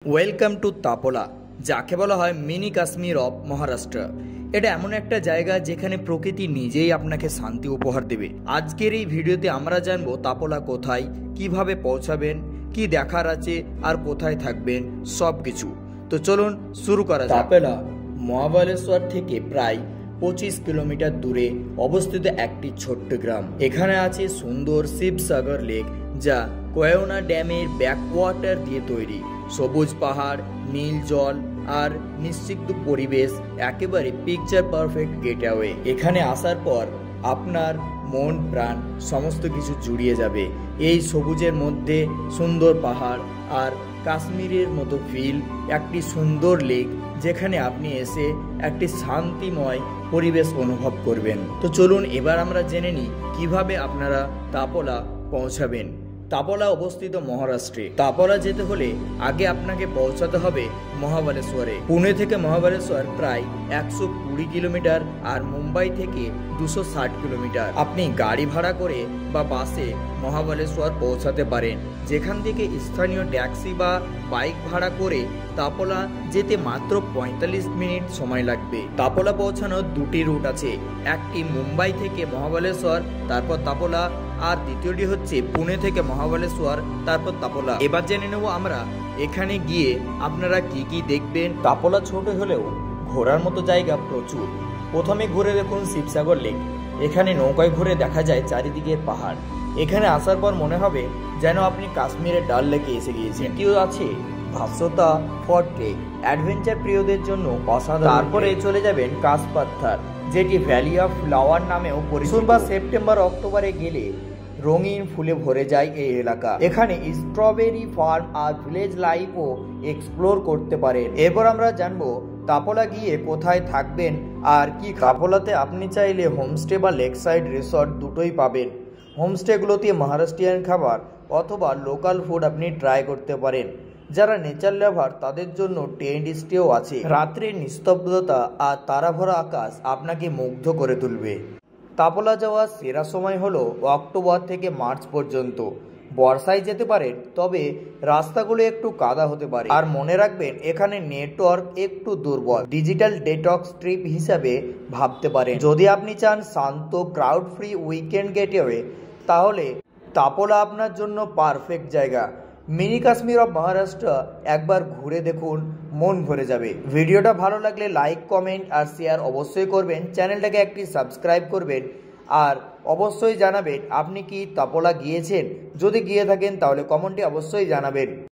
Welcome to তাপোলা, যাকে বলা হয় মিনি কাশ্মীর অফ মহারাষ্ট্র। এটা এমন একটা জায়গা যেখানে প্রকৃতি নিজেই আপনাকে শান্তি উপহার দেবে। আজকের এই ভিডিওতে আমরা জানবো তাপোলা কোথায়, কিভাবে পৌঁছাবেন, কি দেখার আছে আর কোথায় থাকবেন, সব কিছু। তো চলুন শুরু করা যাক। তাপোলা মহাবালেশ্বর থেকে প্রায় 25 কিলোমিটার দূরে অবস্থিত একটি ছোট্ট গ্রাম। এখানে আছে সুন্দর শিবসাগর লেক, যা কোয়েনা ড্যামের ব্যাকওয়াটার দিয়ে তৈরি। সবুজ পাহাড়, নীল জল আর নিশ্চিত পরিবেশ, একেবারে পিকচার পারফেক্ট গেটওয়ে। এখানে আসার পর আপনার মন প্রাণ সমস্ত কিছু জুড়িয়ে যাবে। এই সবুজের মধ্যে সুন্দর পাহাড় আর কাশ্মীরের মতো ফিল, একটি সুন্দর লেক যেখানে আপনি এসে একটি শান্তিময় পরিবেশ অনুভব করবেন। তো চলুন এবার আমরা জেনে নিই কিভাবে আপনারা তাপোলা পৌঁছাবেন। তাপোলা অবস্থিত মহারাষ্ট্রে। তাপোলা যেতে হলে আগে আপনাকে পৌঁছাতে হবে মহাবালেশ্বরে। পুনে থেকে মহাবালেশ্বর প্রায় 120 কিলোমিটার আর মুম্বাই থেকে 260 কিলোমিটার। আপনি গাড়ি ভাড়া করে বা বাসে মহাবালেশ্বর পৌঁছাতে পারেন, যেখান থেকে স্থানীয় ট্যাক্সি বা বাইক ভাড়া করে তাপোলা যেতে মাত্র 45 মিনিট সময় লাগবে। তাপোলা পৌঁছানোর দুটি রুট আছে, একটি মুম্বাই থেকে মহাবালেশ্বর তারপর তাপোলা, আর দ্বিতীয়টি হচ্ছে পুনে থেকে মহাবালেশ্বর তারপর তাপোলা। এবার জেনে নেব আমরা এখানে গিয়ে আপনারা কি কি দেখবেন। তাপোলা ছোট হলেও ঘোরার মতো জায়গা প্রচুর। প্রথমে ঘুরে দেখুন শিবসাগর লেক। এখানে নৌকায় ঘুরে দেখা যায় চারিদিকের পাহাড়। এখানে আসার পর মনে হবে যেন আপনি কাশ্মীরের ডাল লেকে এসে গিয়েছেন। দ্বিতীয় আছে ভাস্বতা ফোর্ট লেক, অ্যাডভেঞ্চার প্রিয়দের জন্য অসাধারণ। তারপরে চলে যাবেন কাসপাত্থার, যেটি ভ্যালি অফ ফ্লাওয়ার নামেও পরিচিত। বা সেপ্টেম্বর অক্টোবরে গেলে রঙিন ফুলে ভরে যায় এই এলাকা। এখানে স্ট্রবেরি ফার্ম আর ভিলেজ লাইফও এক্সপ্লোর করতে পারেন। এরপর আমরা জানবো তাপোলা গিয়ে কোথায় থাকবেন আর কি। তাপোলাতে আপনি চাইলে হোমস্টে বা লেক সাইড রিসর্ট দুটোই পাবেন। হোমস্টেগুলোতে মহারাষ্ট্রিয়ান খাবার অথবা লোকাল ফুড আপনি ট্রাই করতে পারেন। যারা নেচার লাভার তাদের জন্য টেন্ট স্টেও আছে। রাত্রির নিস্তব্ধতা আর তারাভরা আকাশ আপনাকে মুগ্ধ করে তুলবে। তাপোলা যাওয়ার সেরা সময় হলো অক্টোবর থেকে মার্চ পর্যন্ত। বর্ষায় যেতে পারেন, তবে রাস্তাগুলো একটু কাদা হতে পারে। আর মনে রাখবেন এখানে নেটওয়ার্ক একটু দুর্বল। ডিজিটাল ডেটক্স ট্রিপ হিসাবে ভাবতে পারেন। যদি আপনি চান শান্ত ক্রাউড ফ্রি উইকেন্ড গেটওয়ে, তাহলে তাপোলা আপনার জন্য পারফেক্ট জায়গা। মিনি কাশ্মীর অফ মহারাষ্ট্র একবার ঘুরে দেখুন, মন ভরে যাবে। ভিডিওটা ভালো লাগলে লাইক, কমেন্ট আর শেয়ার অবশ্যই করবেন। চ্যানেলটাকে একটি সাবস্ক্রাইব করবেন আর অবশ্যই জানাবেন আপনি কি তাপোলা গিয়েছেন। যদি গিয়ে থাকেন তাহলে কমেন্টে অবশ্যই জানাবেন।